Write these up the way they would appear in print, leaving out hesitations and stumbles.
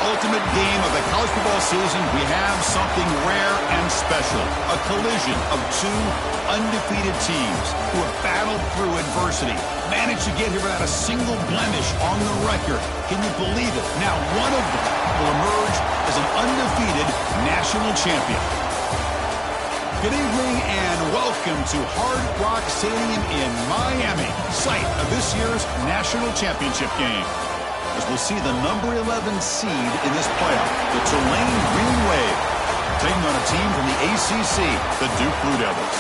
ultimate game of the college football season, we have something rare and special. A collision of two undefeated teams who have battled through adversity, managed to get here without a single blemish on the record. Can you believe it? Now one of them will emerge as an undefeated national champion. Good evening and welcome to Hard Rock Stadium in Miami, site of this year's national championship game. As we'll see the number 11 seed in this playoff, the Tulane Green Wave, taking on a team from the ACC, the Duke Blue Devils.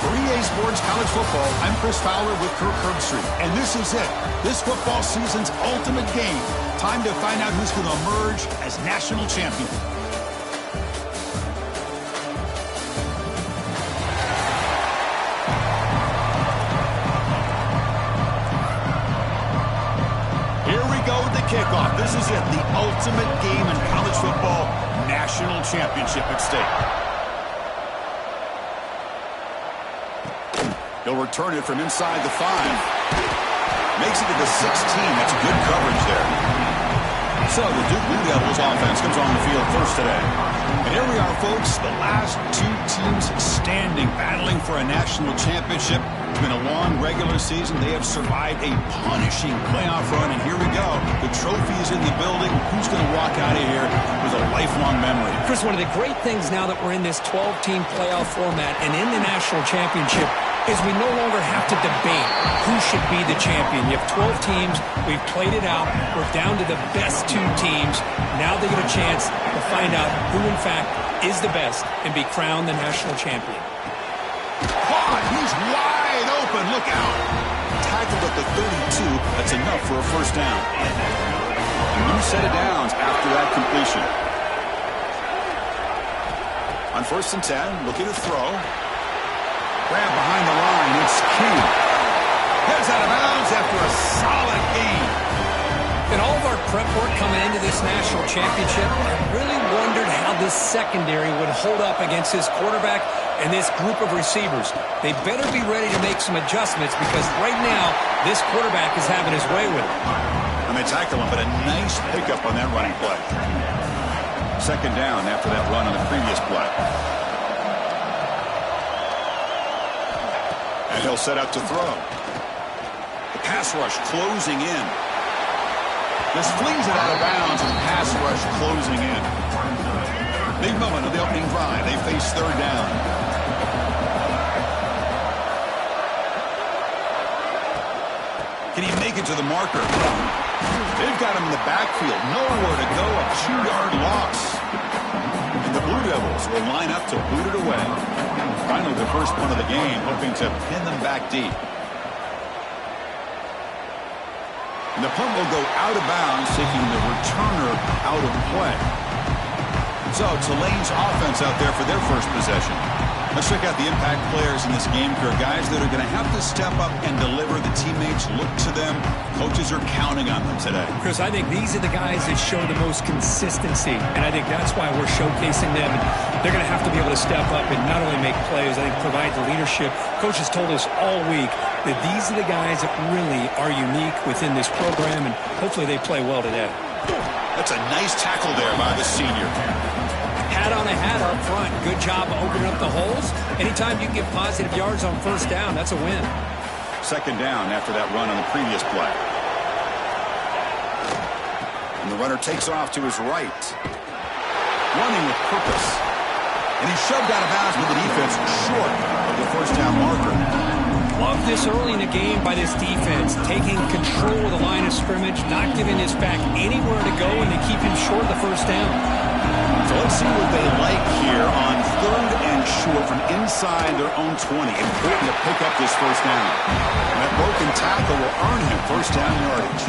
For EA Sports College Football, I'm Chris Fowler with Kirk Herbstreit, and this is it. This football season's ultimate game. Time to find out who's going to emerge as national champion. Kickoff. This is it, the ultimate game in college football, national championship at stake. He'll return it from inside the 5. Makes it to the 16. That's good coverage there. So the Duke Blue Devils offense comes on the field first today. And here we are, folks, the last two teams standing, battling for a national championship. It's been a long regular season. They have survived a punishing playoff run, and here we go. The trophy is in the building. Who's going to walk out of here with a lifelong memory? Chris, one of the great things now that we're in this 12-team playoff format and in the national championship is we no longer have to debate who should be the champion. You have 12 teams. We've played it out. We're down to the best two teams. Now they get a chance to find out who, in fact, is the best and be crowned the national champion. He's wide open. Look out. Tackled at the 32. That's enough for a first down. A new set of downs after that completion. On 1st and 10, looking to throw. Grab behind the line. It's King. Heads out of bounds after a solid gain. In all of our prep work coming into this national championship, I really wondered how this secondary would hold up against this quarterback and this group of receivers. They better be ready to make some adjustments because right now, this quarterback is having his way with it. And they tackle him, but a nice pickup on that running play. 2nd down after that run on the previous play. And he'll set up to throw. The pass rush closing in. Just flings it out of bounds and the pass rush closing in. Big moment of the opening drive. They face 3rd down. Can he make it to the marker? They've got him in the backfield. Nowhere to go. A 2-yard loss. And the Blue Devils will line up to boot it away. Finally, the first punt of the game, hoping to pin them back deep. And the punt will go out of bounds, taking the returner out of play. So Tulane's offense out there for their first possession. Let's check out the impact players in this game, Kirk. Guys that are going to have to step up and deliver. The teammates look to them. Coaches are counting on them today. Chris, I think these are the guys that show the most consistency, and I think that's why we're showcasing them. And they're going to have to be able to step up and not only make plays, I think provide the leadership. Coaches told us all week that these are the guys that really are unique within this program, and hopefully they play well today. That's a nice tackle there by the senior. Hat on a hat up front. Good job opening up the holes. Anytime you can get positive yards on 1st down, that's a win. 2nd down after that run on the previous play. And the runner takes off to his right. Running with purpose. And he's shoved out of bounds with the defense short of the 1st down marker. Love this early in the game by this defense. Taking control of the line of scrimmage, not giving this back anywhere to go, and they keep him short of the 1st down. So let's see what they like here on 3rd and short from inside their own 20. Important to pick up this 1st down. And that broken tackle will earn him 1st down yardage.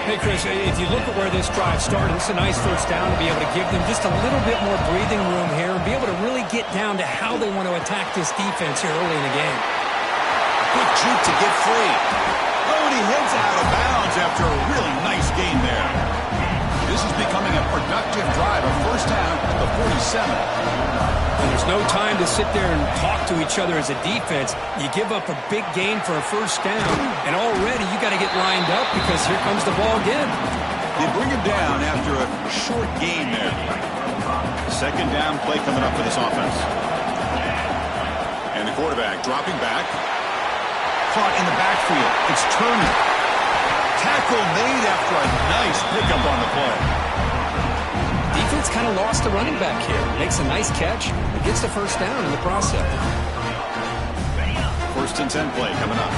Hey, Chris, if you look at where this drive started, it's a nice 1st down to be able to give them just a little bit more breathing room here and be able to really get down to how they want to attack this defense here early in the game. Quick juke to get free. Oh, and he heads out of bounds after a really nice gain there. This is becoming a productive drive. A 1st down at the 47. And there's no time to sit there and talk to each other as a defense. You give up a big gain for a 1st down, and already you got to get lined up because here comes the ball again. They bring him down after a short gain there. Second down play coming up for this offense. And the quarterback dropping back. Caught in the backfield. It's Turner. Tackle made after a nice pickup on the play. Defense kind of lost the running back here. Makes a nice catch, but gets the first down in the process. First and 10 play coming up.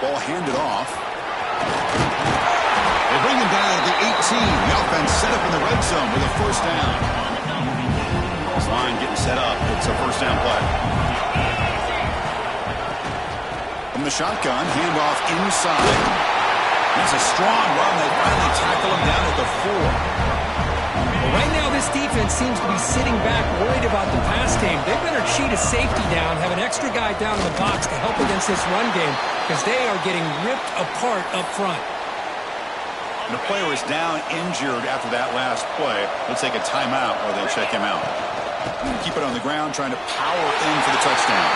Ball handed off. They bring him down at the 18. The offense set up in the red zone with a first down. This line getting set up. It's a first down play. From the shotgun, handoff inside. That's a strong run. They finally tackle him down at the 4. Well, right now, this defense seems to be sitting back, worried about the pass game. They better cheat a safety down, have an extra guy down in the box to help against this run game, because they are getting ripped apart up front. The player is down injured after that last play. They'll take a timeout or they check him out. Keep it on the ground, trying to power in for the touchdown.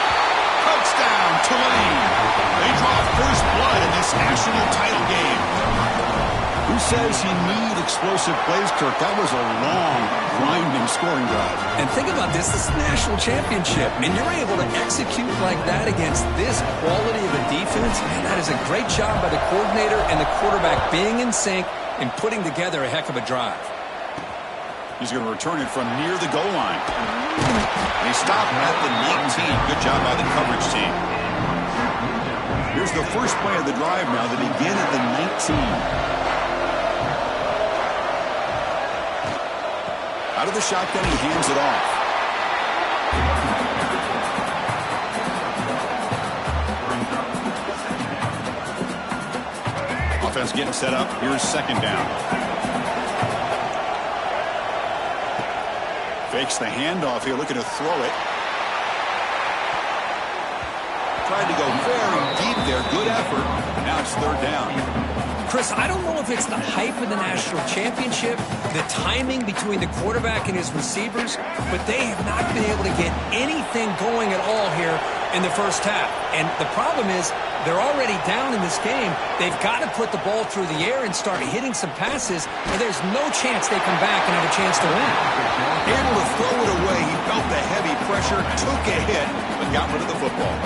Touchdown, Tulane. They draw first blood in this national title game. Who says you need explosive plays, Kirk? That was a long, grinding scoring drive. And think about this. This is a national championship. And you're able to execute like that against this quality of a defense. Man, that is a great job by the coordinator and the quarterback being in sync and putting together a heck of a drive. He's going to return it from near the goal line. They stop at the 19. Good job by the coverage team. Here's the first play of the drive now. They begin at the 19. Out of the shotgun, he hands it off. Offense getting set up. Here's second down. Fakes the handoff here, looking to throw it. Tried to go very deep there. Good effort. Now it's third down. Chris, I don't know if it's the hype of the national championship, the timing between the quarterback and his receivers, but they have not been able to get anything going at all here in the first half. And the problem is they're already down in this game. They've got to put the ball through the air and start hitting some passes, or there's no chance they come back and have a chance to win. Able to throw it away. He felt the heavy pressure, took a hit, but got rid of the football.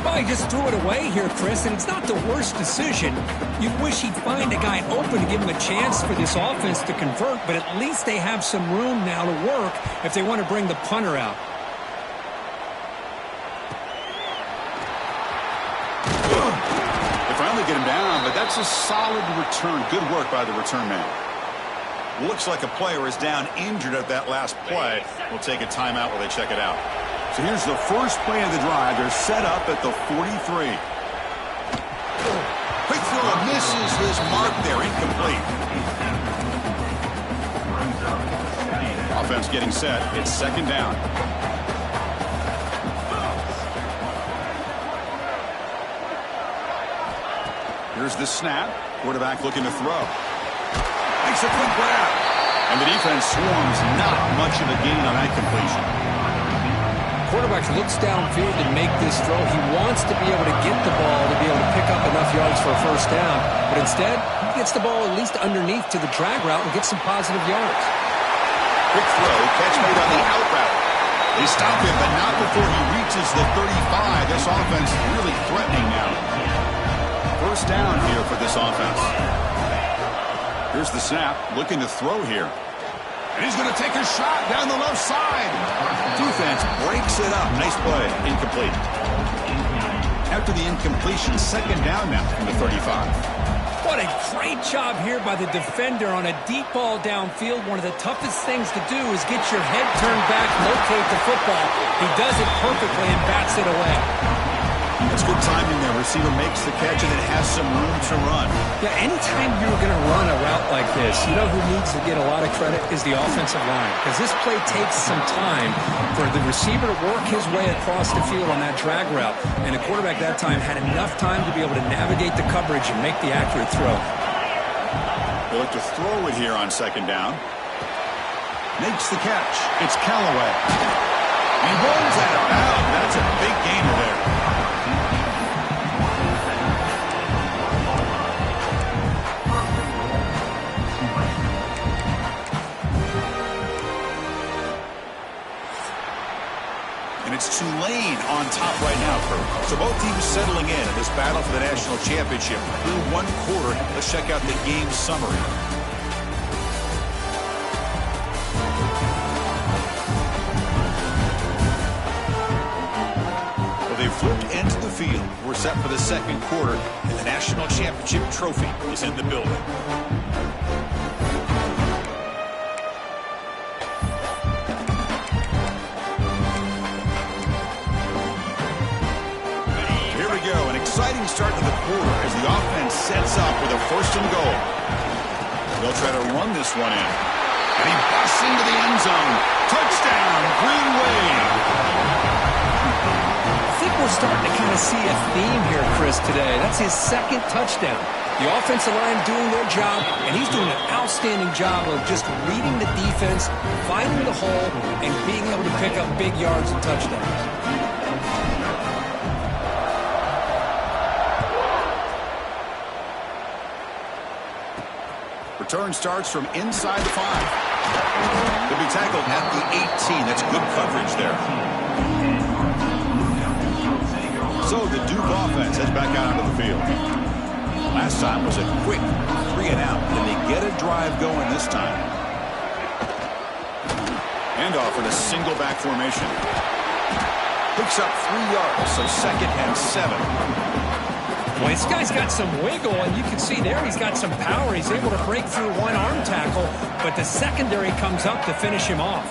Well, he just threw it away here, Chris, and it's not the worst decision. You wish he'd find a guy open to give him a chance for this offense to convert, but at least they have some room now to work if they want to bring the punter out. They finally get him down, but that's a solid return. Good work by the return man. Looks like a player is down injured at that last play. We'll take a timeout while they check it out. So here's the first play of the drive. They're set up at the 43. Quick throw misses his mark there. Incomplete. Offense getting set. It's second down. Here's the snap. Quarterback looking to throw. Makes a quick grab. And the defense swarms. Not much of a gain on that completion. Quarterback looks downfield to make this throw. He wants to be able to get the ball to be able to pick up enough yards for a first down. But instead, he gets the ball at least underneath to the drag route and gets some positive yards. Quick throw. Catch made on the out route. They stop him, but not before he reaches the 35. This offense really threatening now. First down here for this offense. Here's the snap. Looking to throw here. And he's going to take a shot down the left side. Defense breaks it up. Nice play. Incomplete. After the incompletion, second down now from the 35. What a great job here by the defender on a deep ball downfield. One of the toughest things to do is get your head turned back, locate the football. He does it perfectly and bats it away. That's good timing there. Receiver makes the catch and then has some room to run. Yeah, anytime you're going to run a route like this, you know who needs to get a lot of credit is the offensive line. Because this play takes some time for the receiver to work his way across the field on that drag route. And the quarterback that time had enough time to be able to navigate the coverage and make the accurate throw. They look to throw it here on second down. Makes the catch. It's Callaway. He rolls out of bounds. That's a big gainer there. Tulane on top right now, Kurt. So both teams settling in this battle for the national championship. Through one quarter, let's check out the game summary. Well, they flipped into the field. We're set for the second quarter, and the national championship trophy is in the building. Exciting start to the quarter as the offense sets up with a 1st and goal. They'll try to run this one in. And he busts into the end zone. Touchdown, Green Wave. I think we're starting to kind of see a theme here, Chris, today. That's his 2nd touchdown. The offensive line doing their job, and he's doing an outstanding job of just reading the defense, finding the hole, and being able to pick up big yards and touchdowns. Return starts from inside the 5. He'll be tackled at the 18. That's good coverage there. So the Duke offense heads back out onto the field. Last time was a quick 3 and out. Then they get a drive going this time. Handoff in a single back formation. Picks up 3 yards, so 2nd and 7. Well, this guy's got some wiggle, and you can see there he's got some power. He's able to break through one arm tackle, but the secondary comes up to finish him off.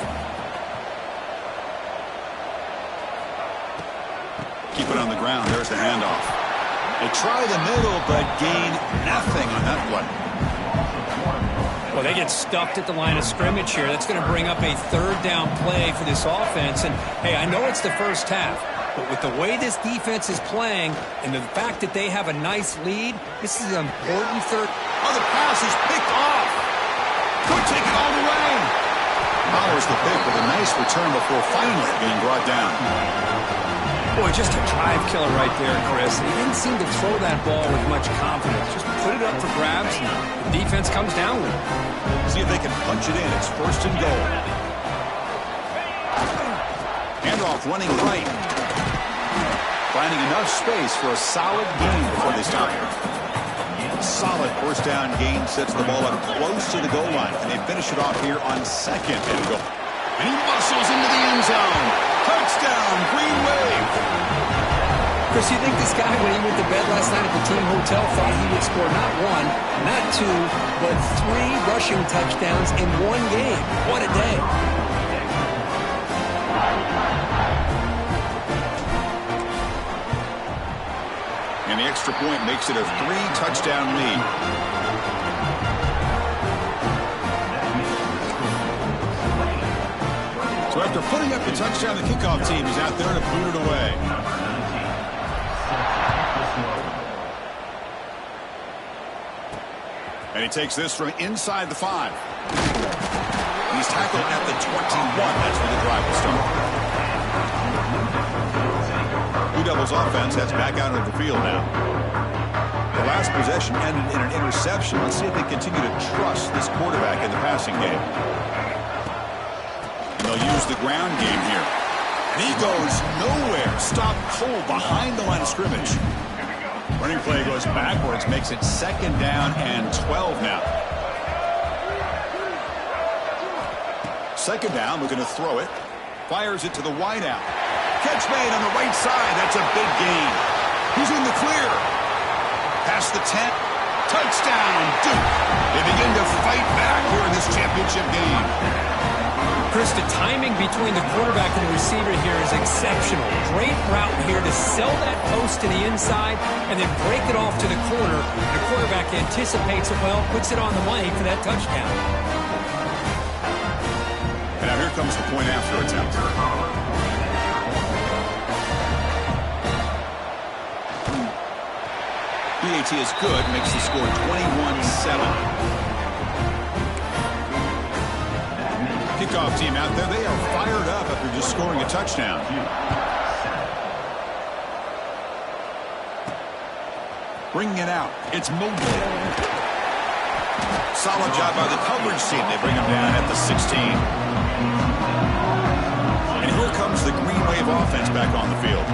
Keep it on the ground. There's the handoff. They try the middle, but gain nothing on that play. Well, they get stuffed at the line of scrimmage here. That's going to bring up a 3rd down play for this offense. And, hey, I know it's the first half, but with the way this defense is playing and the fact that they have a nice lead, this is an important 3rd. Oh, the pass is picked off. Could take it all the way. Powers the pick with a nice return before finally being brought down. Boy, just a drive killer right there, Chris. He didn't seem to throw that ball with much confidence. Just put it up for grabs, and the defense comes down with it. See if they can punch it in. It's 1st and goal. Handoff running right. Finding enough space for a solid gain before they stop. Solid 1st down gain sets the ball up close to the goal line, and they finish it off here on 2nd and goal. And he muscles into the end zone. Touchdown, Green Wave. Chris, you think this guy, when he went to bed last night at the team hotel, thought he would score not 1, not 2, but 3 rushing touchdowns in one game? What a day. And the extra point makes it a 3-touchdown lead. So after putting up the touchdown, the kickoff team is out there to boot it away. And he takes this from inside the 5. He's tackled at the 21. That's where the drive will start. Blue Devils offense heads back out of the field now. The last possession ended in an interception. Let's see if they continue to trust this quarterback in the passing game. And they'll use the ground game here. And he goes nowhere. Stopped cold behind the line of scrimmage. Running play goes backwards, makes it 2nd down and 12 now. 2nd down, looking to throw it. Fires it to the wideout. Catch made on the right side. That's a big gain. He's in the clear. Past the 10. Touchdown, Duke. They begin to fight back here in this championship game. Chris, the timing between the quarterback and the receiver here is exceptional. Great route here to sell that post to the inside and then break it off to the corner. The quarterback anticipates it well, puts it on the money for that touchdown. And now here comes the point after attempt. PAT is good, makes the score 21-7. Kickoff team out there, they are fired up after just scoring a touchdown. Bringing it out, it's Mobley. Solid job by the coverage team. They bring him down at the 16. And he'll comes the Green Wave offense back on the field.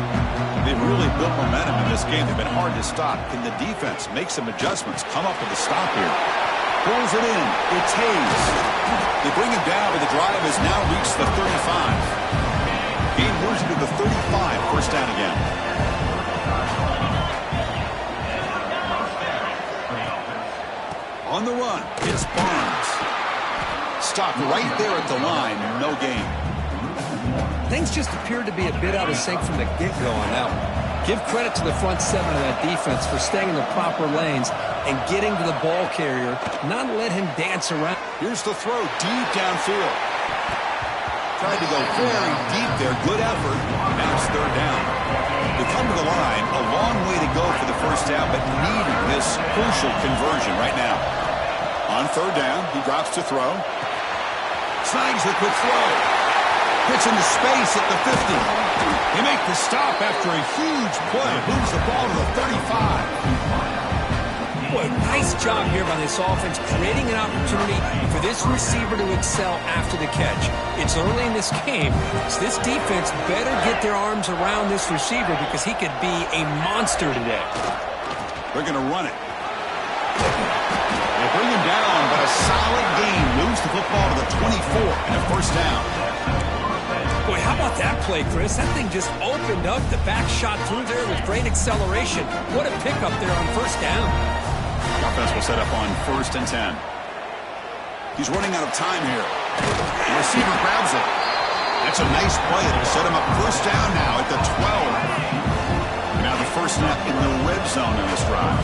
They've really built momentum in this game. They've been hard to stop. Can the defense make some adjustments, come up with a stop here? Pulls it in. It's Hayes. They bring him down, but the drive has now reached the 35. Game moves into the 35. First down again. On the run, it's Barnes. Stopped right there at the line. No gain. Things just appeared to be a bit out of sync from the get-go on that one. Give credit to the front seven of that defense for staying in the proper lanes and getting to the ball carrier, not let him dance around. Here's the throw deep downfield. Tried to go very deep there. Good effort. Now it's third down. They come to the line. A long way to go for the first down, but needing this crucial conversion right now. On third down, he drops to throw. Snags the quick throw. Gets into space at the 50. They make the stop after a huge play. Moves the ball to the 35. Boy, nice job here by this offense, creating an opportunity for this receiver to excel after the catch. It's early in this game, so this defense better get their arms around this receiver because he could be a monster today. They're going to run it. They bring him down, but a solid gain moves the football to the 24 and a first down. Boy, how about that play, Chris? That thing just opened up. The back shot through there with great acceleration. What a pickup there on first down. The offense will set up on 1st and 10. He's running out of time here. The receiver grabs it. That's a nice play. It'll set him up first down now at the 12. Now the first snap in the red zone in this drive.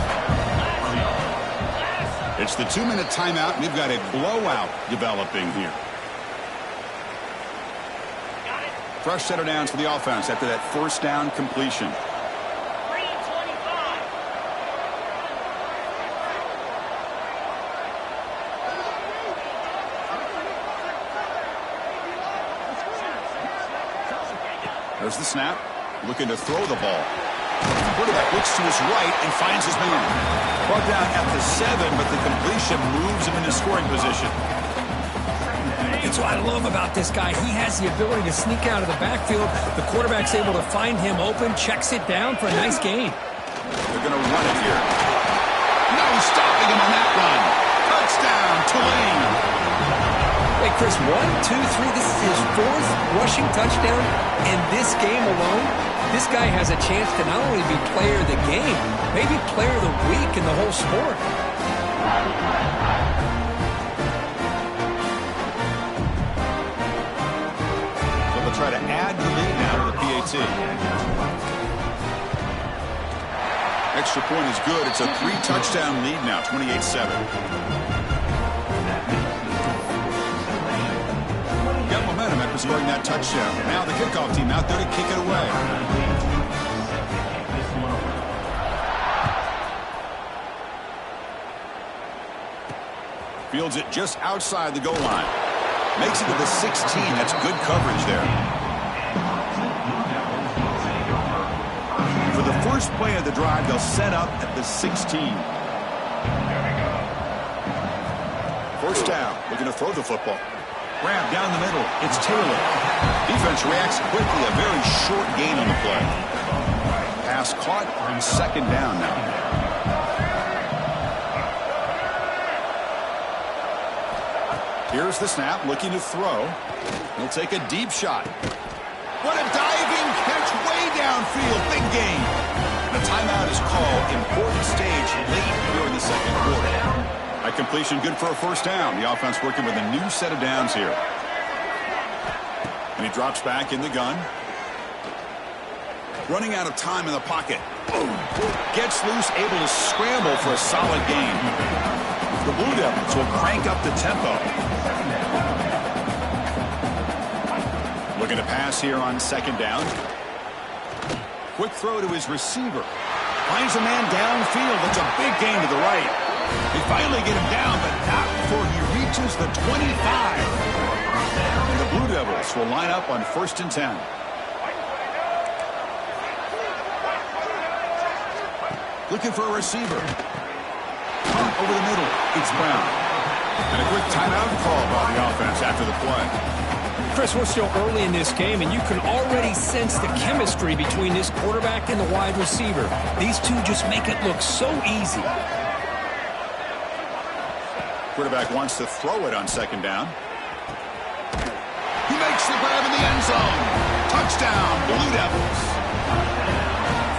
It's the 2-minute timeout. We've got a blowout developing here. Fresh set of downs for the offense after that first down completion. There's the snap. Looking to throw the ball. Quarterback looks to his right and finds his man. Brought down at the 7, but the completion moves him into scoring position. That's what I love about this guy. He has the ability to sneak out of the backfield. The quarterback's able to find him open, checks it down for a nice gain. They're going to run it here. No stopping him on that run. Touchdown, Tulane. Hey, Chris, 1, 2, 3. This is his 4th rushing touchdown. And this game alone, this guy has a chance to not only be player of the game, maybe player of the week in the whole sport. Try to add the lead now to the PAT. Extra point is good. It's a 3-touchdown lead now, 28-7. Got momentum after scoring that touchdown. Now the kickoff team out there to kick it away. Fields it just outside the goal line. Makes it to the 16. That's good coverage there. For the first play of the drive, they'll set up at the 16. First down. Looking to throw the football. Grab down the middle. It's Taylor. Defense reacts quickly. A very short gain on the play. Pass caught. Second down now. Here's the snap, looking to throw. He'll take a deep shot. What a diving catch way downfield. Big gain. And a timeout is called. Important stage late here in the second quarter. A completion good for a first down. The offense working with a new set of downs here. And he drops back in the gun. Running out of time in the pocket. Boom. Gets loose, able to scramble for a solid gain. The Blue Devils will crank up the tempo. Looking to pass here on second down. Quick throw to his receiver. Finds a man downfield. That's a big gain to the right. They finally get him down, but not before he reaches the 25. And the Blue Devils will line up on 1st and 10. Looking for a receiver. Over the middle, it's Brown. And a quick timeout call by the offense after the play. Chris, we're still early in this game, and you can already sense the chemistry between this quarterback and the wide receiver. These two just make it look so easy. Quarterback wants to throw it on second down. He makes the grab in the end zone. Touchdown, Blue Devils.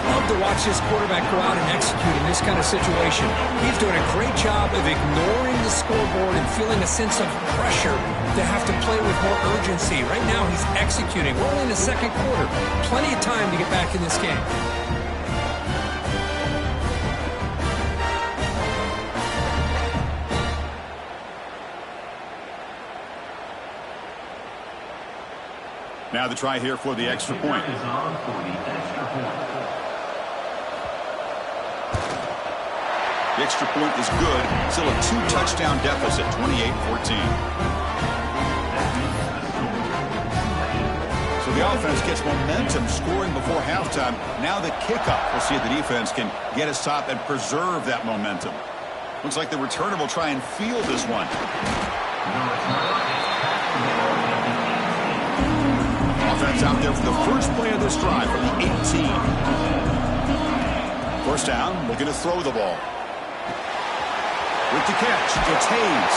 Love to watch this quarterback go out and execute in this kind of situation. He's doing a great job of ignoring the scoreboard and feeling a sense of pressure to have to play with more urgency. Right now, he's executing. We're only in the second quarter. Plenty of time to get back in this game. Now the try here for the extra point. The extra point is good. Still a 2-touchdown deficit, 28-14. So the offense gets momentum scoring before halftime. Now the kickoff. We'll see if the defense can get a stop and preserve that momentum. Looks like the returner will try and field this one. Offense out there for the first play of this drive from the 18. First down, looking to throw the ball. With the catch, it's Hayes.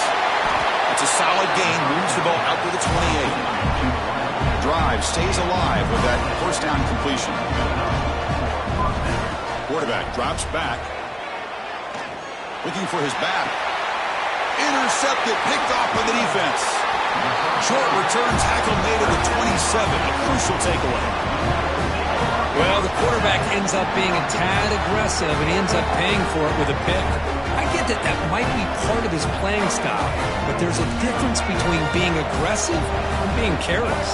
It's a solid gain, moves the ball out to the 28. Drive stays alive with that first down completion. Quarterback drops back. Looking for his back. Intercepted, picked off by the defense. Short return tackle made at the 27, a crucial takeaway. Well, the quarterback ends up being a tad aggressive, and he ends up paying for it with a pick. I get that that might be part of his playing style, but there's a difference between being aggressive and being careless.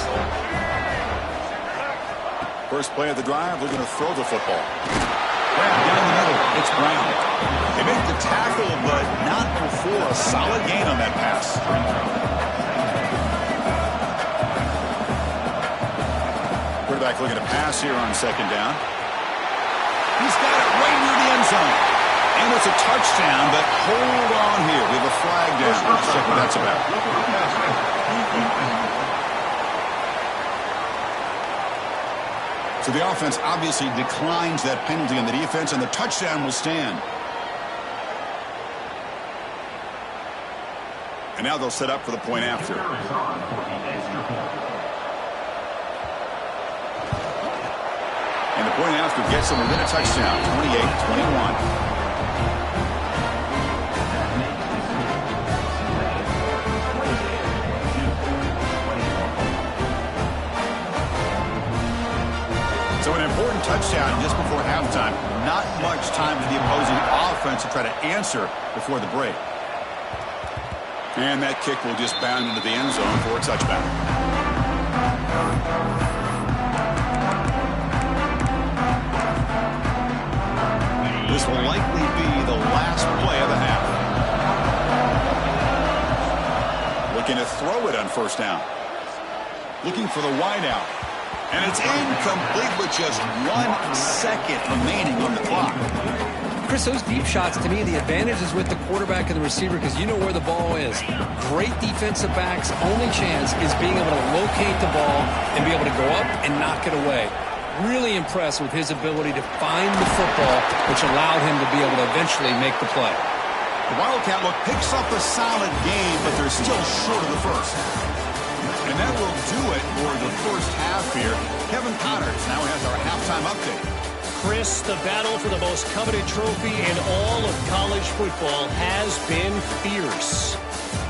First play of the drive, looking to throw the football. Grab down the middle, it's Brown. They make the tackle, but not before a solid gain on that pass. Quarterback looking to pass here on second down. He's got it right near the end zone. And it's a touchdown, but hold on here. We have a flag down. Let's check what that's about. So the offense obviously declines that penalty on the defense, and the touchdown will stand. And now they'll set up for the point after. And the point after gets them within a touchdown, 28-21. So an important touchdown just before halftime. Not much time for the opposing offense to try to answer before the break. And that kick will just bound into the end zone for a touchback. This will likely be the last play of the half. Looking to throw it on first down. Looking for the wideout. And it's incomplete with just 1 second remaining on the clock. Chris, those deep shots, to me, the advantage is with the quarterback and the receiver because you know where the ball is. Great defensive backs' only chance is being able to locate the ball and be able to go up and knock it away. Really impressed with his ability to find the football, which allowed him to be able to eventually make the play. The Wildcat look picks up a solid game, but they're still short of the first. And that will do it for the first half here. Kevin Connors now has our halftime update. Chris, the battle for the most coveted trophy in all of college football has been fierce.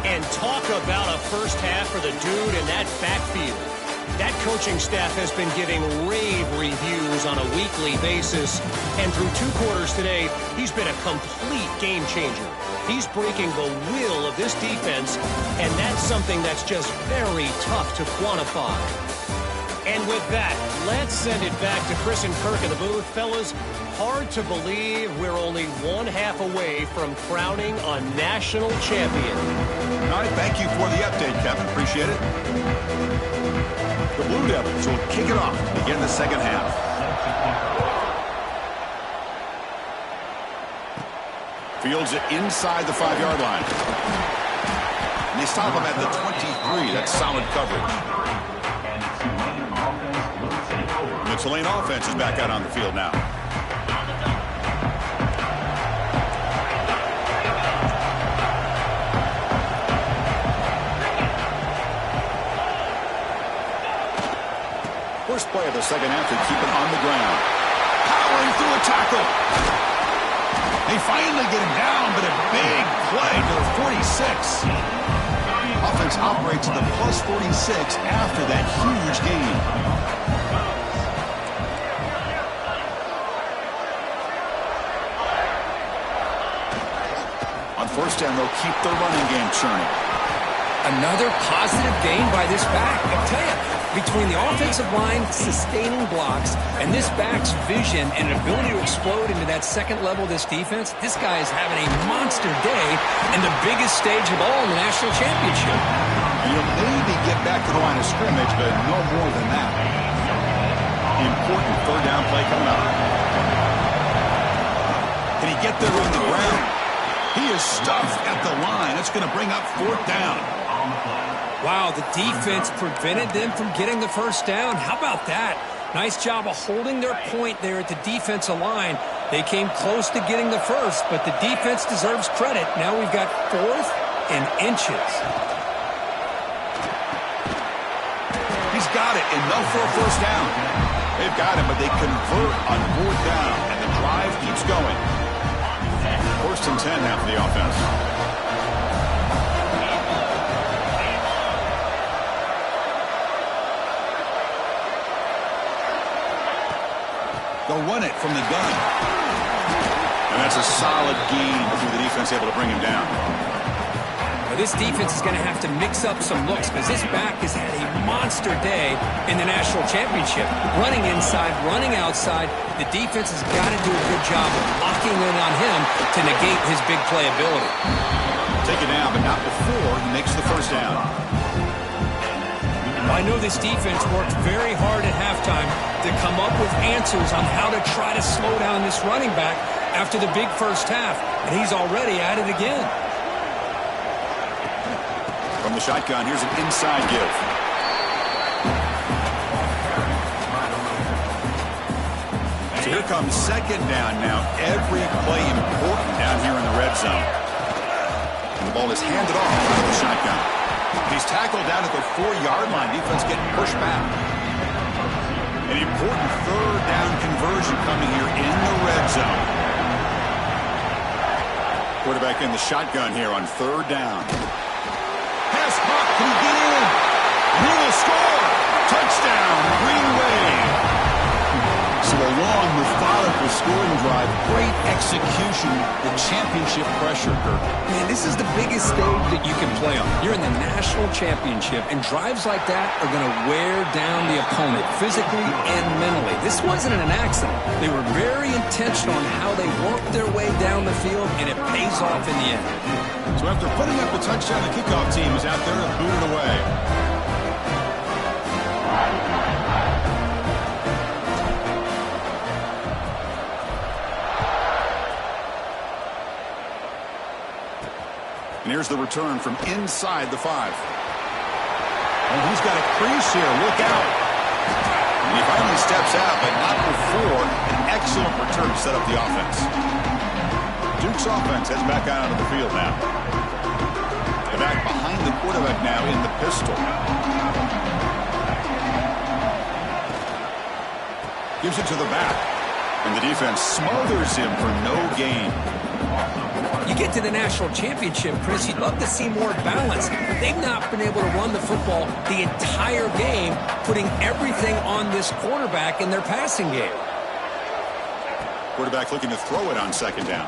And talk about a first half for the dude in that backfield. That coaching staff has been giving rave reviews on a weekly basis. And through 2 quarters today, he's been a complete game changer. He's breaking the will of this defense, and that's something that's just very tough to quantify. And with that, let's send it back to Chris and Kirk in the booth. Fellas, hard to believe we're only 1 half away from crowning a national champion. All right, thank you for the update, Kevin. Appreciate it. The Blue Devils will kick it off to begin the second half. Fields it inside the 5-yard line. And they stop him at the 23. That's solid coverage. The Tulane offense is back out on the field now. First play of the second half to keep it on the ground. Powering through a tackle. They finally get him down, but a big play to the 46. Offense operates at the plus 46 after that huge gain. On first down, they'll keep their running game churning. Another positive gain by this back. I tell you, between the offensive line sustaining blocks and this back's vision and ability to explode into that second level of this defense, this guy is having a monster day in the biggest stage of all in the national championship. You'll maybe get back to the line of scrimmage, but no more than that. Important third down play coming up. Can he get there on the ground? He is stuffed at the line. It's going to bring up fourth down. Wow, the defense prevented them from getting the first down. How about that? Nice job of holding their point there at the defensive line. They came close to getting the first, but the defense deserves credit. Now we've got fourth and inches. He's got it. Enough for a first down. They've got him, but they convert on fourth down, and the drive keeps going. First and 10 now for the offense. They'll run it from the gun. And that's a solid gain through the defense, able to bring him down. Well, this defense is going to have to mix up some looks because this back has had a monster day in the national championship. Running inside, running outside. The defense has got to do a good job of locking in on him to negate his big play ability. Take it down, but not before he makes the first down. I know this defense worked very hard at halftime to come up with answers on how to try to slow down this running back after the big first half, and he's already at it again. From the shotgun, here's an inside give. So here comes second down now. Every play important down here in the red zone. And the ball is handed off out of the shotgun. He's tackled down at the 4-yard line. Defense getting pushed back. An important third down conversion coming here in the red zone. Quarterback in the shotgun here on third down. Pass caught. Can he get in? He will score. Touchdown, Green Wave. So a long, methodical scoring drive. Great execution. The championship pressure, Kirk. Man, this is the biggest stage that you can play on. You're in the national championship, and drives like that are going to wear down the opponent physically and mentally. This wasn't an accident. They were very intentional on how they worked their way down the field, and it pays off in the end. So after putting up the touchdown, the kickoff team is out there to boot it away. And here's the return from inside the 5. Oh, he's got a crease here. Look out. And he finally steps out, but not before an excellent return to set up the offense. Duke's offense heads back out onto the field now. They're back behind the quarterback now in the pistol. Gives it to the back. And the defense smothers him for no gain. You get to the national championship, Chris, you'd love to see more balance. They've not been able to run the football the entire game, putting everything on this quarterback in their passing game. Quarterback looking to throw it on second down.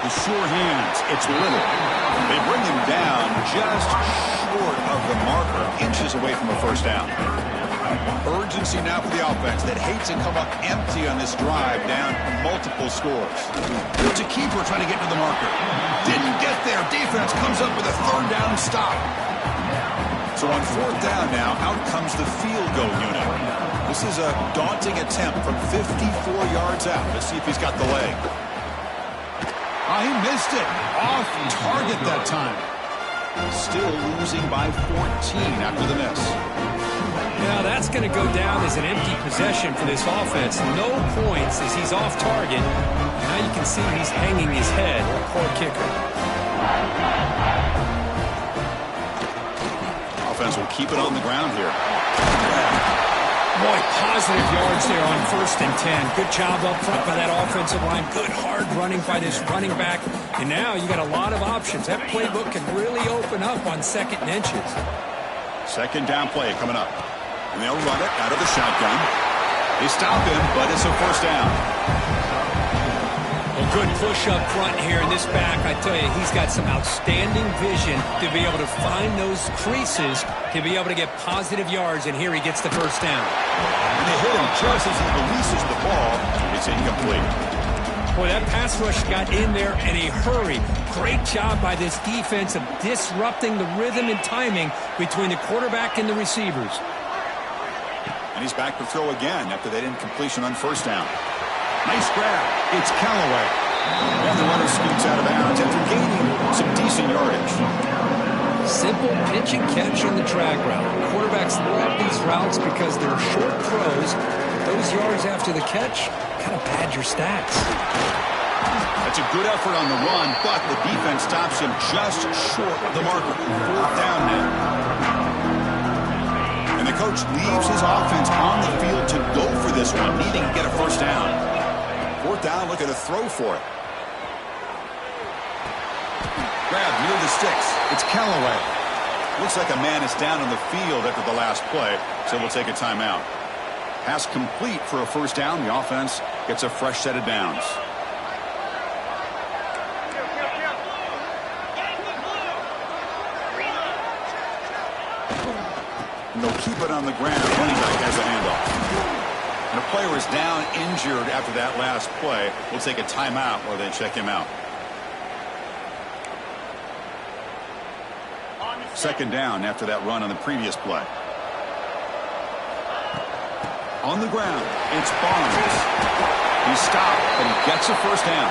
The sure hands, it's Little. They bring him down just short of the marker, inches away from a first down. Urgency now for the offense that hates to come up empty on this drive, down multiple scores. It's a keeper trying to get to the marker. Didn't get there. Defense comes up with a third down stop. So on fourth down now, out comes the field goal unit. This is a daunting attempt from 54 yards out. Let's see if he's got the leg. Oh, he missed it. Off target that time. Still losing by 14 after the miss. Now that's going to go down as an empty possession for this offense. No points as he's off target. Now you can see he's hanging his head. Poor kicker. Offense will keep it on the ground here. Boy, positive yards there on 1st and 10. Good job up front by that offensive line. Good hard running by this running back. And now you got a lot of options. That playbook can really open up on 2nd and inches. Second down play coming up. And they'll run it out of the shotgun. They stop him, but it's a 1st down. A good push up front here in this back. I tell you, he's got some outstanding vision to be able to find those creases to be able to get positive yards, and here he gets the 1st down. And they hit him just as he releases the ball. It's incomplete. Boy, that pass rush got in there in a hurry. Great job by this defense of disrupting the rhythm and timing between the quarterback and the receivers. And he's back to throw again after that incompletion on 1st down. Nice grab. It's Callaway. And the runner scoots out of bounds after gaining some decent yardage. Simple pitch and catch on the drag route. Quarterbacks love these routes because they're short throws. Those yards after the catch kind of pad your stats. That's a good effort on the run, but the defense stops him just short of the marker. 4th down now. And the coach leaves his offense on the field to go for this one, needing to get a 1st down. 4th down, looking to throw for it. Grab near the sticks. It's Callaway. Looks like a man is down on the field after the last play, so we'll take a timeout. Pass complete for a 1st down. The offense gets a fresh set of downs. And they'll keep it on the ground. Running back has a handoff. And a player is down injured after that last play. We'll take a timeout while they check him out. 2nd down after that run on the previous play. On the ground, it's Barnes. He's stopped, but he gets a 1st down.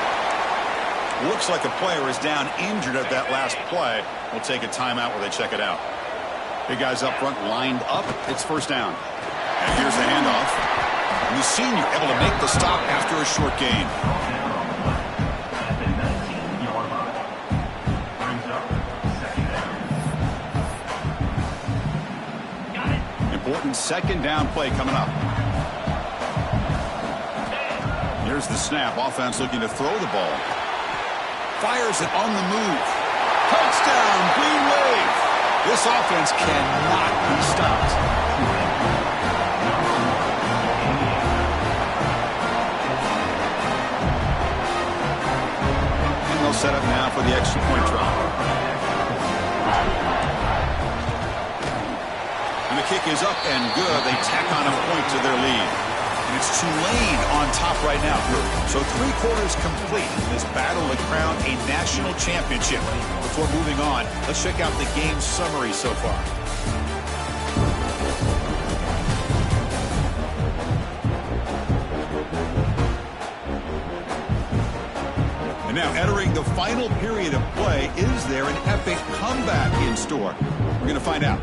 Looks like a player is down injured at that last play. We'll take a timeout while they check it out. Big guys up front lined up. It's 1st down. And here's the handoff. And the senior able to make the stop after a short gain. Important 2nd down play coming up. Here's the snap. Offense looking to throw the ball. Fires it on the move. Touchdown, Green Wave. This offense cannot be stopped. And they'll set up now for the extra point try. And the kick is up and good. They tack on a point to their lead. And it's Tulane on top right now. So 3/4 complete in this battle to crown a national championship. Before moving on, let's check out the game summary so far. And now entering the final period of play, is there an epic comeback in store? We're going to find out.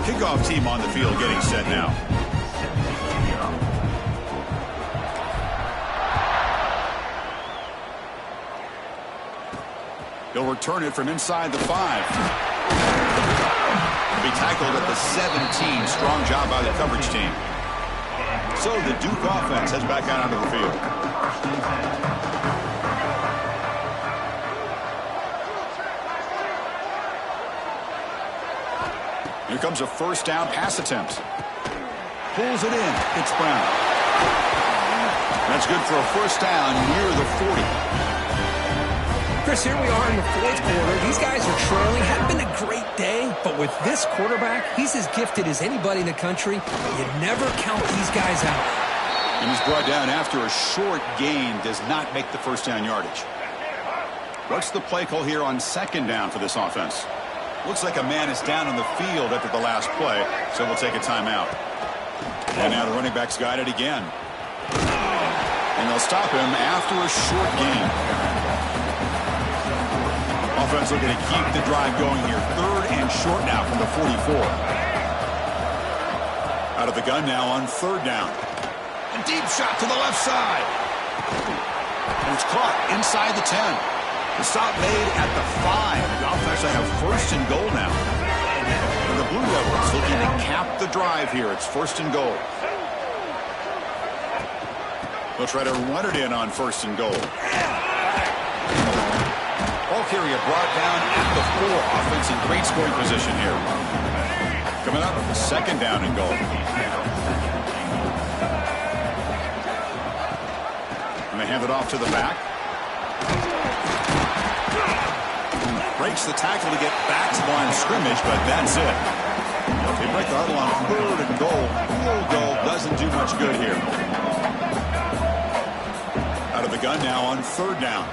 Kickoff team on the field getting set now. He'll return it from inside the 5. He'll be tackled at the 17. Strong job by the coverage team. So the Duke offense heads back out onto the field. Here comes a 1st down pass attempt. Pulls it in. It's Brown. That's good for a 1st down near the 40. Chris, here we are in the 4th quarter. These guys are trailing. Hadn't been a great day, but with this quarterback, he's as gifted as anybody in the country. You never count these guys out. And he's brought down after a short gain. Does not make the 1st down yardage. What's the play call here on 2nd down for this offense? Looks like a man is down on the field after the last play, so we'll take a timeout. And now the running back's got it again. And they'll They'll stop him after a short gain. Offense looking to keep the drive going here. 3rd and short now from the 44. Out of the gun now on 3rd down. A deep shot to the left side. And it's caught inside the 10. The stop made at the 5. The offense will have 1st and goal now. And the Blue Devils looking to cap the drive here. It's 1st and goal. They'll try to run it in on 1st and goal. Ball carrier brought down at the 4. Offense in great scoring position here. Coming up, 2nd down and goal. And they hand it off to the back. Breaks the tackle to get back to the line of scrimmage, but that's it. They break the huddle on 3rd and goal. Field goal doesn't do much good here. Out of the gun now on 3rd down.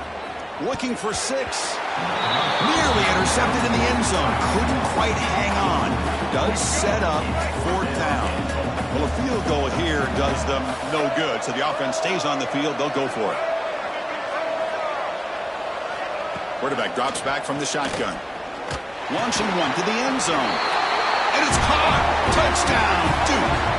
Looking for 6. Nearly intercepted in the end zone. Couldn't quite hang on. Does set up 4th down. Well, a field goal here does them no good. So the offense stays on the field. They'll go for it. Quarterback drops back from the shotgun. Launching one to the end zone. And it's caught. Touchdown, Duke.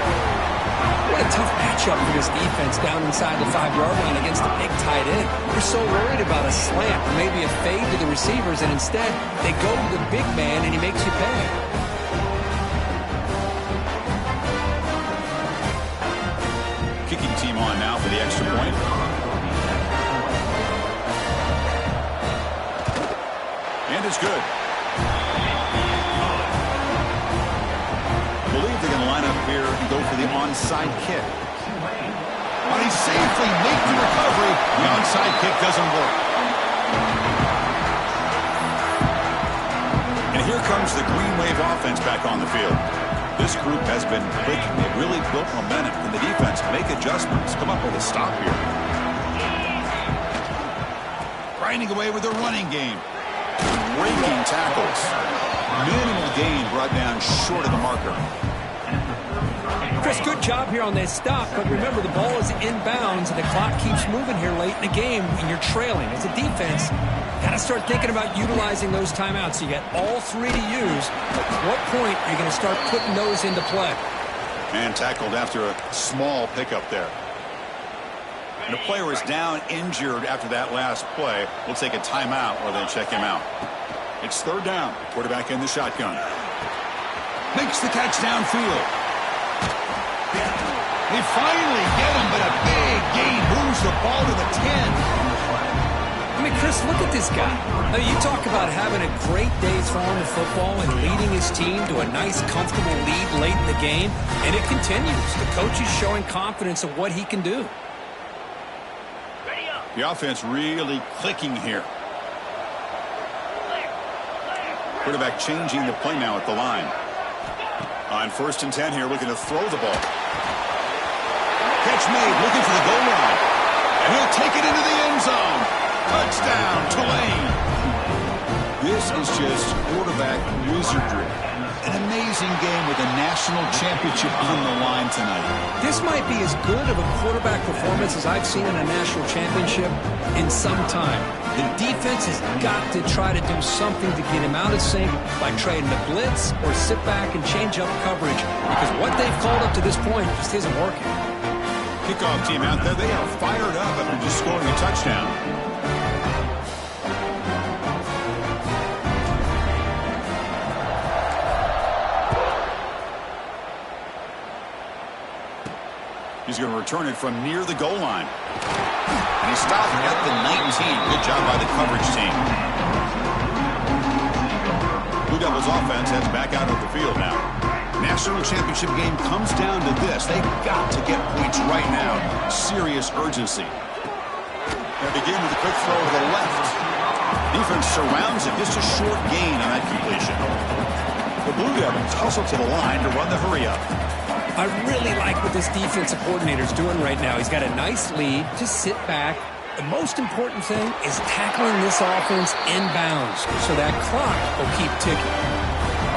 What a tough matchup for this defense down inside the 5-yard line against the big tight end. They're so worried about a slant or maybe a fade to the receivers, and instead they go to the big man and he makes you pay. Kicking team on now for the extra point. And it's good. Believe they're going to line up here and go for the onside kick. But he safely makes the recovery. The onside kick doesn't work. And here comes the Green Wave offense back on the field. This group has been clicking. They've really built momentum. Can the defense make adjustments? Come up with a stop here. Grinding away with their running game. Breaking tackles. Minimal gain brought down short of the marker. Chris, good job here on that stop, but remember the ball is inbounds and the clock keeps moving here late in the game and you're trailing. As a defense, got to start thinking about utilizing those timeouts. You got all 3 to use. At what point are you going to start putting those into play? And tackled after a small pickup there. And the player is down injured after that last play. We'll take a timeout or then check him out. It's 3rd down. Quarterback in the shotgun. Makes the catch downfield. They finally get him, but a big gain moves the ball to the 10. I mean, Chris, look at this guy. Now, you talk about having a great day throwing the football and leading his team to a nice, comfortable lead late in the game, and it continues. The coach is showing confidence of what he can do. The offense really clicking here. Quarterback changing the play now at the line. On 1st and 10 here, looking to throw the ball. Catch made, looking for the goal line. And he'll take it into the end zone. Touchdown, Tulane. This is just quarterback wizardry. An amazing game with a national championship on the line tonight. This might be as good of a quarterback performance as I've seen in a national championship in some time. The defense has got to try to do something to get him out of sync by trading the blitz or sit back and change up coverage, because what they've called up to this point just isn't working. Kickoff team out there, they are fired up after just scoring a touchdown. He's going to return it from near the goal line. And he stopped at the 19. Good job by the coverage team. Blue Devils offense heads back out of the field now. National championship game comes down to this. They've got to get points right now. Serious urgency. They begin with a quick throw to the left. Defense surrounds it. Just a short gain on that completion. The Blue Devils hustle to the line to run the hurry up. I really like what this defensive coordinator is doing right now. He's got a nice lead. Just sit back. The most important thing is tackling this offense inbounds so that clock will keep ticking.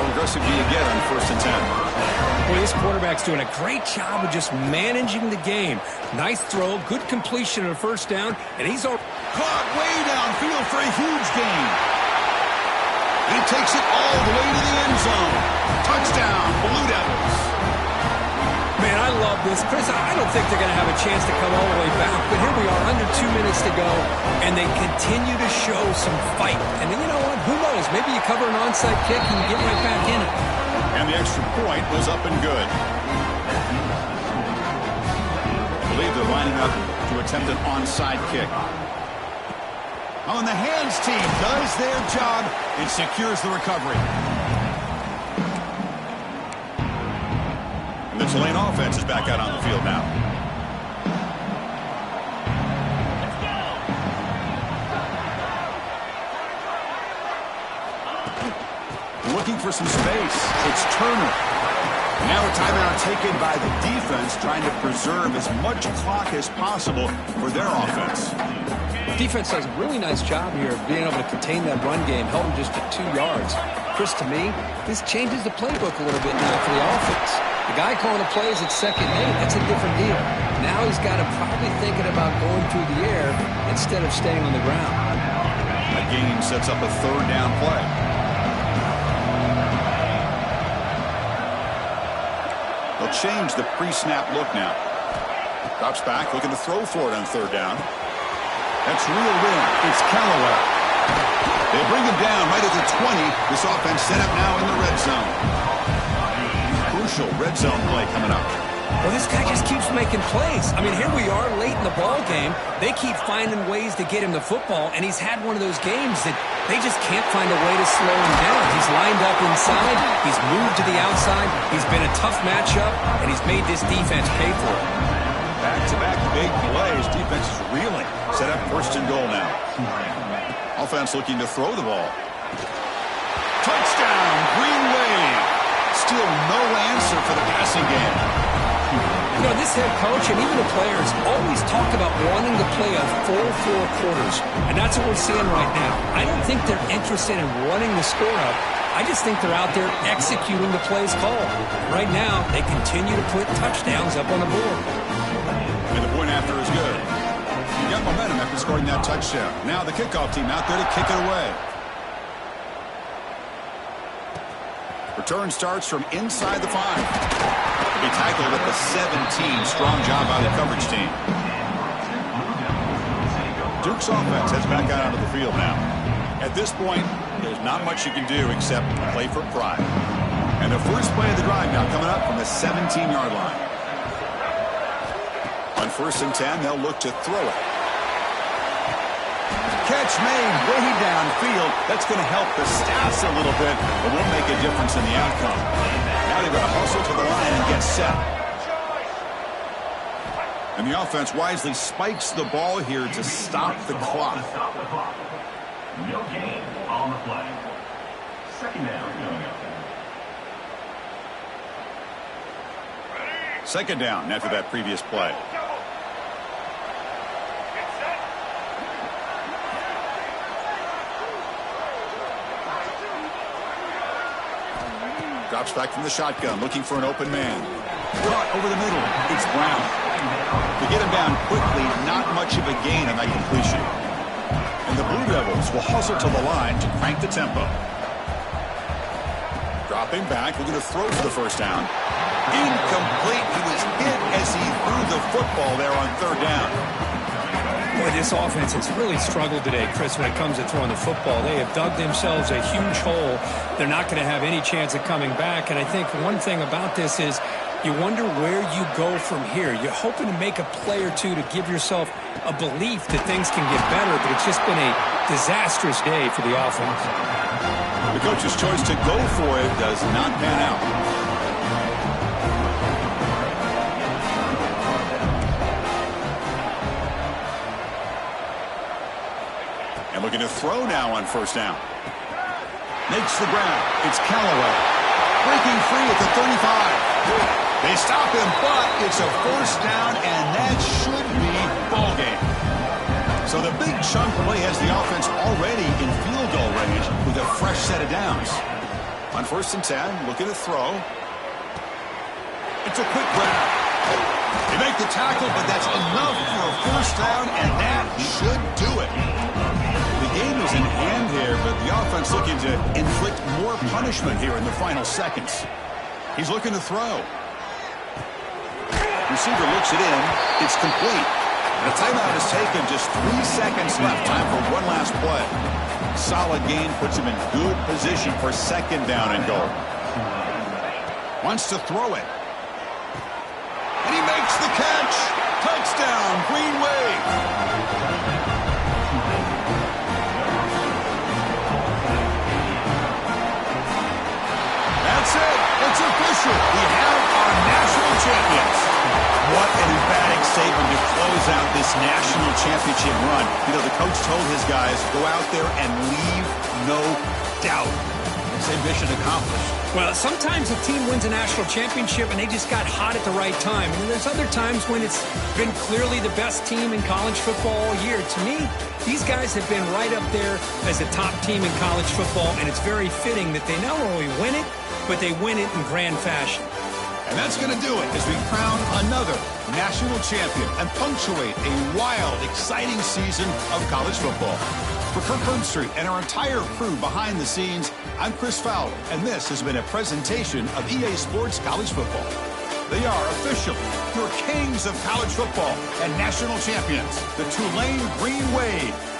How aggressive do you get on 1st and 10? Boy, this quarterback's doing a great job of just managing the game. Nice throw, good completion of a 1st down, and he's caught way downfield for a huge gain. He takes it all the way to the end zone. Touchdown, Blue Devils. Man, I love this. Chris, I don't think they're going to have a chance to come all the way back, but here we are, under 2 minutes to go, and they continue to show some fight. And you know what? Who knows? Maybe you cover an onside kick and you get right back in it. And the extra point was up and good. I believe they're lining up to attempt an onside kick. On the hands team does their job and secures the recovery. And the Tulane offense is back out on the field now. Looking for some space. It's Turner. Now a timeout taken by the defense, trying to preserve as much clock as possible for their offense. The defense does a really nice job here of being able to contain that run game, held them just to 2 yards. Chris, to me, this changes the playbook a little bit now for the offense. The guy calling the plays at 2nd and 8, that's a different deal. Now he's got to probably thinking about going through the air instead of staying on the ground. That gain sets up a 3rd down play. They'll change the pre-snap look now. Drops back, looking to throw for it on 3rd down. That's reeled in. It's Callaway. They bring him down right at the 20. This offense set up now in the red zone. Crucial red zone play coming up. Well, this guy just keeps making plays. I mean, here we are late in the ball game. They keep finding ways to get him the football, and he's had one of those games that they just can't find a way to slow him down. He's lined up inside. He's moved to the outside. He's been a tough matchup, and he's made this defense pay for it. Back-to-back big plays. Defense is reeling. Set up 1st and goal now. Offense looking to throw the ball. Touchdown, Green Wave. Still no answer for the passing game. You know, this head coach and even the players always talk about wanting to play a full 4 quarters, and that's what we're seeing right now. I don't think they're interested in running the score up. I just think they're out there executing the plays called. Right now, they continue to put touchdowns up on the board. And the point after is good. You got momentum after scoring that touchdown. Now the kickoff team out there to kick it away. Return starts from inside the 5. He tackled at the 17. Strong job by the coverage team. Duke's offense heads back out onto the field now. At this point, there's not much you can do except play for pride. And the first play of the drive now coming up from the 17-yard line. On 1st and 10, they'll look to throw it. Catch made way downfield. That's going to help the stats a little bit, but won't make a difference in the outcome. Now they're going to hustle to the line and get set. And the offense wisely spikes the ball here to stop the clock. No gain on the play. 2nd down. 2nd down after that previous play. Drops back from the shotgun, looking for an open man. Caught over the middle. It's Brown. To get him down quickly, not much of a gain on that completion. And the Blue Devils will hustle to the line to crank the tempo. Dropping back, looking to throw for the 1st down. Incomplete. He was hit as he threw the football there on 3rd down. Boy, this offense has really struggled today, Chris, when it comes to throwing the football. They have dug themselves a huge hole. They're not going to have any chance of coming back. And I think one thing about this is you wonder where you go from here. You're hoping to make a play or two to give yourself a belief that things can get better, but it's just been a disastrous day for the offense. The coach's choice to go for it does not pan out. And looking to throw now on 1st down. Makes the ground. It's Callaway. Breaking free at the 35. They stop him, but it's a 1st down, and that should be ball game. So the big chunk play has the offense already in field goal range with a fresh set of downs. On 1st and 10, looking to throw. It's a quick grab. They make the tackle, but that's enough for a first down, and that should do it. The game is in hand here, but the offense looking to inflict more punishment here in the final seconds. He's looking to throw. Receiver looks it in. It's complete. The timeout is taken. Just 3 seconds left. Time for one last play. Solid gain puts him in good position for 2nd down and goal. Wants to throw it. And he makes the catch. Touchdown, Green Wave. That's it. It's official. We have our national champions. What an emphatic statement to close out this national championship run. You know, the coach told his guys, go out there and leave no doubt. Same mission accomplished. Well, sometimes a team wins a national championship and they just got hot at the right time. And there's other times when it's been clearly the best team in college football all year. To me, these guys have been right up there as a top team in college football, and it's very fitting that they not only win it, but they win it in grand fashion. And that's going to do it as we crown another national champion and punctuate a wild, exciting season of college football. For Kirk Herbstreit and our entire crew behind the scenes, I'm Chris Fowler, and this has been a presentation of EA Sports College Football. They are official, your kings of college football and national champions, the Tulane Green Wave.